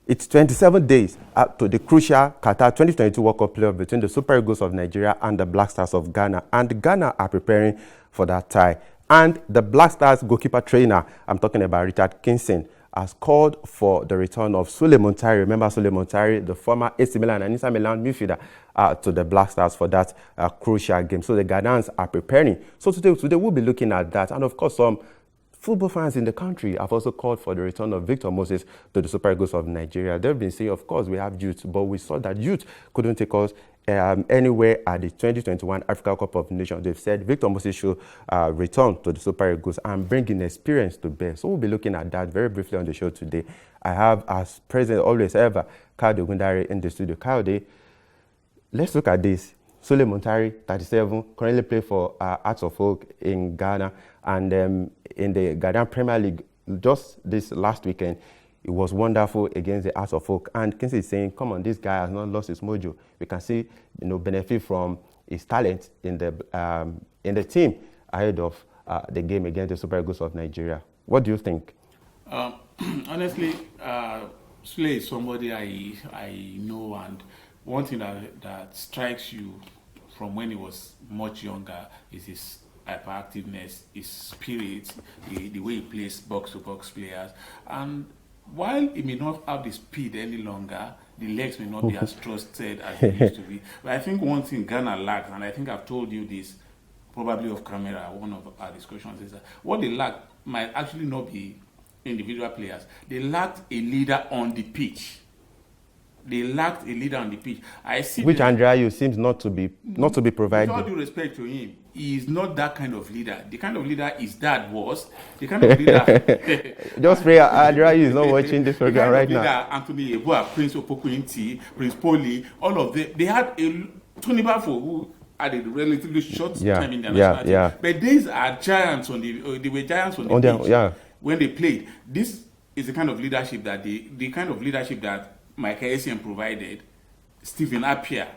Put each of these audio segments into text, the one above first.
It's 27 days to the crucial Qatar 2022 World Cup playoff between the Super Eagles of Nigeria and the Black Stars of Ghana. And Ghana are preparing for that tie. And the Black Stars goalkeeper trainer, I'm talking about Richard Kingston, has called for the return of Sulley Muntari. Remember Sulley Muntari, the former AC Milan and Inter Milan midfielder, to the Black Stars for that crucial game. So the Ghanaians are preparing. So today we'll be looking at that. And of course, some football fans in the country have also called for the return of Victor Moses to the Super Eagles of Nigeria. They've been saying, of course, we have youth, but we saw that youth couldn't take us anywhere at the 2021 Africa Cup of Nations. They've said Victor Moses should return to the Super Eagles and bring in experience to bear. So we'll be looking at that very briefly on the show today. I have, as president always ever, Kayode Ogundare in the studio. Kayode, let's look at this. Sulley Muntari, 37, currently play for Hearts of Oak in Ghana, and in the Ghanaian Premier League just this last weekend, it was wonderful against the Hearts of Oak. And Kinsey is saying, come on, this guy has not lost his mojo. We can see, benefit from his talent in the team ahead of the game against the Super Eagles of Nigeria. What do you think? Honestly, Sulley is somebody I know, and one thing that strikes you from when he was much younger is his hyperactiveness, his spirit, the way he plays box-to-box players. And while he may not have the speed any longer, the legs may not be as trusted as they used to be. But I think one thing Ghana lacks, and I think I've told you this probably off camera, one of our discussions, is that what they lack might actually not be individual players. They lacked a leader on the pitch. They lacked a leader on the pitch. I see. Which Andrea seems not to be provided. With all due respect to him, he is not that kind of leader. The kind of leader his dad was. The kind of leader. Just pray Andrea is not watching this program right now. Anthony Yeboah, Prince Opoku-Inti, Prince Poli, all of them. They had a Tony Bafo who had a relatively short time in the national team. But these are giants on the. They were giants on the pitch when they played. This is the kind of leadership that Michael Essien provided, Stephen Appiah.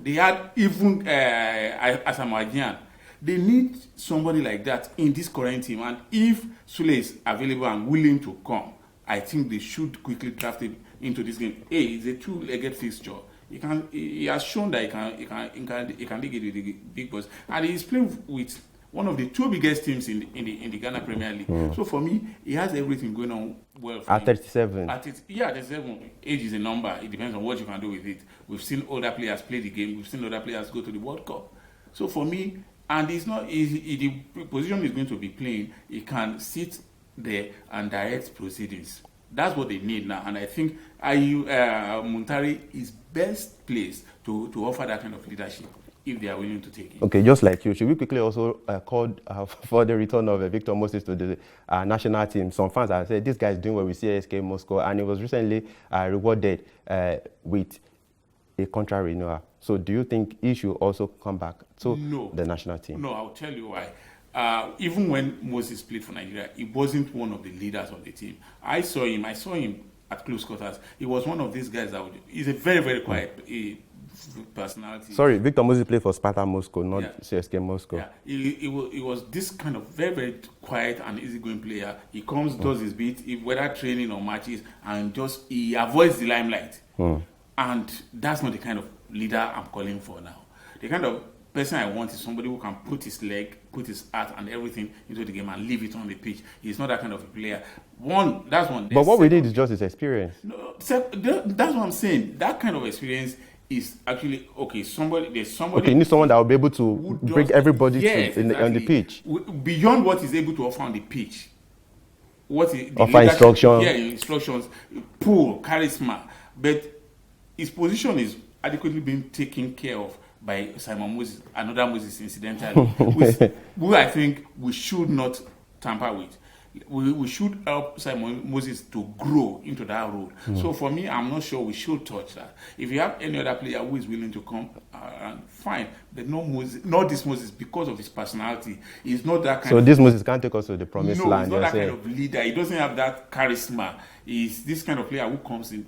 They had even Asamoah. They need somebody like that in this current team. And if Sulley is available and willing to come, I think they should quickly draft him into this game. It's a two-legged fixture. He has shown that he can dig it with the big boys, and he's playing with one of the two biggest teams in the Ghana Premier League. So for me, he has everything going on well for at 37. 37. Age is a number. It depends on what you can do with it. We've seen older players play the game. We've seen other players go to the World Cup. So for me, and it's not easy. The position he's going to be playing, he can sit there and direct proceedings. That's what they need now. And I think Muntari is best placed to offer that kind of leadership, if they are willing to take it. Okay, just like you, should we quickly also call for the return of Victor Moses to the national team? Some fans have said this guy is doing well with CSK Moscow, and he was recently rewarded with a contract renewal. So do you think he should also come back to the national team? No, I'll tell you why. Even when Moses played for Nigeria, he wasn't one of the leaders of the team. I saw him at close quarters. He was one of these guys he's a very, very quiet personality. Sorry, Victor Moses played for Sparta Moscow, not CSK Moscow. Yeah, he was this kind of very, very quiet and easygoing player. He comes, does his bit, whether training or matches, and he avoids the limelight. And that's not the kind of leader I'm calling for now. The kind of person I want is somebody who can put his leg, put his heart and everything into the game and leave it on the pitch. He's not that kind of a player. That's one. But what we need is just his experience. No, that's what I'm saying. That kind of experience is actually there's somebody. Okay, you need someone that will be able to bring everybody on the pitch. Beyond what he's able to offer on the pitch. Offer instructions. Yeah, instructions, pull, charisma. But his position is adequately being taken care of by Simon Moses, another Moses incidentally, who I think we should not tamper with. We should help Simon Moses to grow into that role. So for me, I'm not sure we should touch that. If you have any other player who is willing to come, fine. But not this Moses, because of his personality. He's not that kind So this Moses can't take us to the promised land. No, he's not that kind of leader. He doesn't have that charisma. He's this kind of player who comes in.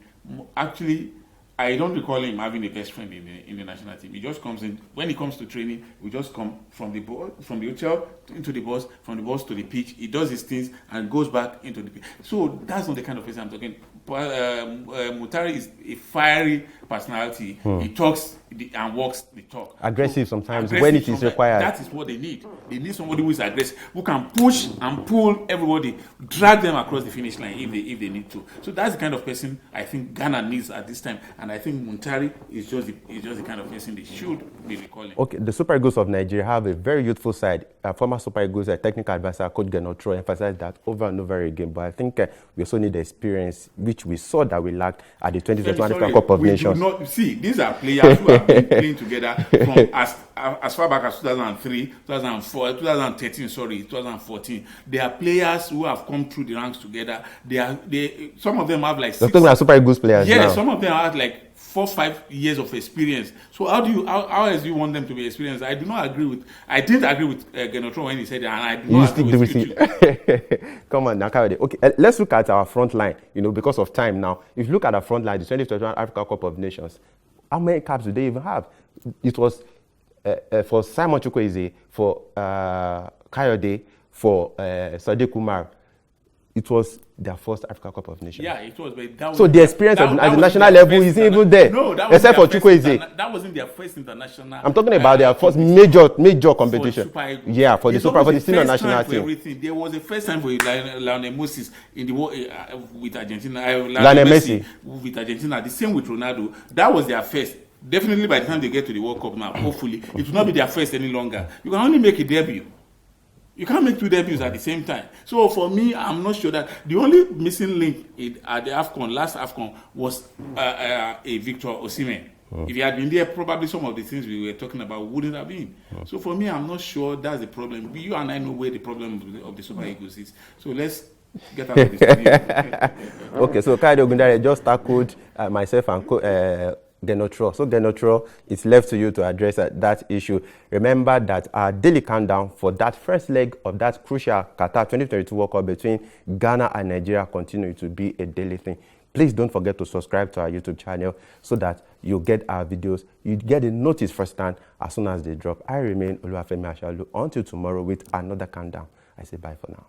Actually, I don't recall him having a best friend in the national team. He just comes in. When he comes to training, we just come from the hotel into the bus, from the bus to the pitch. He does his things and goes back into the pitch. So that's not the kind of person I'm talking. Muntari is a fiery personality. He talks and walks the talk. Aggressive sometimes when it is required. That is what they need. They need somebody who is aggressive, who can push and pull everybody, drag them across the finish line if they need to. So that's the kind of person I think Ghana needs at this time. And I think Muntari is just the kind of person they should be recalling. Okay, the Super Eagles of Nigeria have a very youthful side. Former Super Eagles technical advisor, Coach Genotro, emphasized that over and over again. But I think we also need the experience, which we saw that we lacked at the 2021 African Cup of Nations. Do not see, these are players who have been playing together from as far back as 2003, 2004, 2013, 2014. They are players who have come through the ranks together. Some of them have like You're talking about Super Eagles players. Yeah, now. Some of them have like 4-5 years of experience. So how else do you want them to be experienced? I didn't agree with Genotro when he said that, and I do not agree with you. Come on, Nakawede. Okay, let's look at our front line. Because of time now. If you look at our front line, the 2021 Africa Cup of Nations, how many caps do they even have? It was for Simon Chukwueze, for Kayode, for Sadiq Kumar. It was their first Africa Cup of Nations. Yeah, it was. But that was so the experience at the national level isn't even there. No, except for Chukwueze. That wasn't their first international. I'm talking about their first major competition. Yeah, for the senior national team. Everything. There was a first time for Lionel Messi in the with Argentina. Lionel Messi with Argentina. The same with Ronaldo. That was their first. Definitely by the time they get to the World Cup now, hopefully, it will not be their first any longer. You can only make a debut. You can't make 2 debuts at the same time. So for me, I'm not sure that the only missing link at the last AFCON, was a Victor Osimhen. If he had been there, probably some of the things we were talking about wouldn't have been. So for me, I'm not sure that's the problem. You and I know where the problem of the Super Eagles is. So let's get out of this. Okay, so Kayode Ogundare just tackled myself and Genotro. So Genotro, it's left to you to address that issue. Remember that our daily countdown for that first leg of that crucial Qatar 2022 World Cup between Ghana and Nigeria continue to be a daily thing. Please don't forget to subscribe to our YouTube channel so that you get our videos. You get a notice firsthand as soon as they drop. I remain Oluwafemi Ashalu until tomorrow with another countdown. I say bye for now.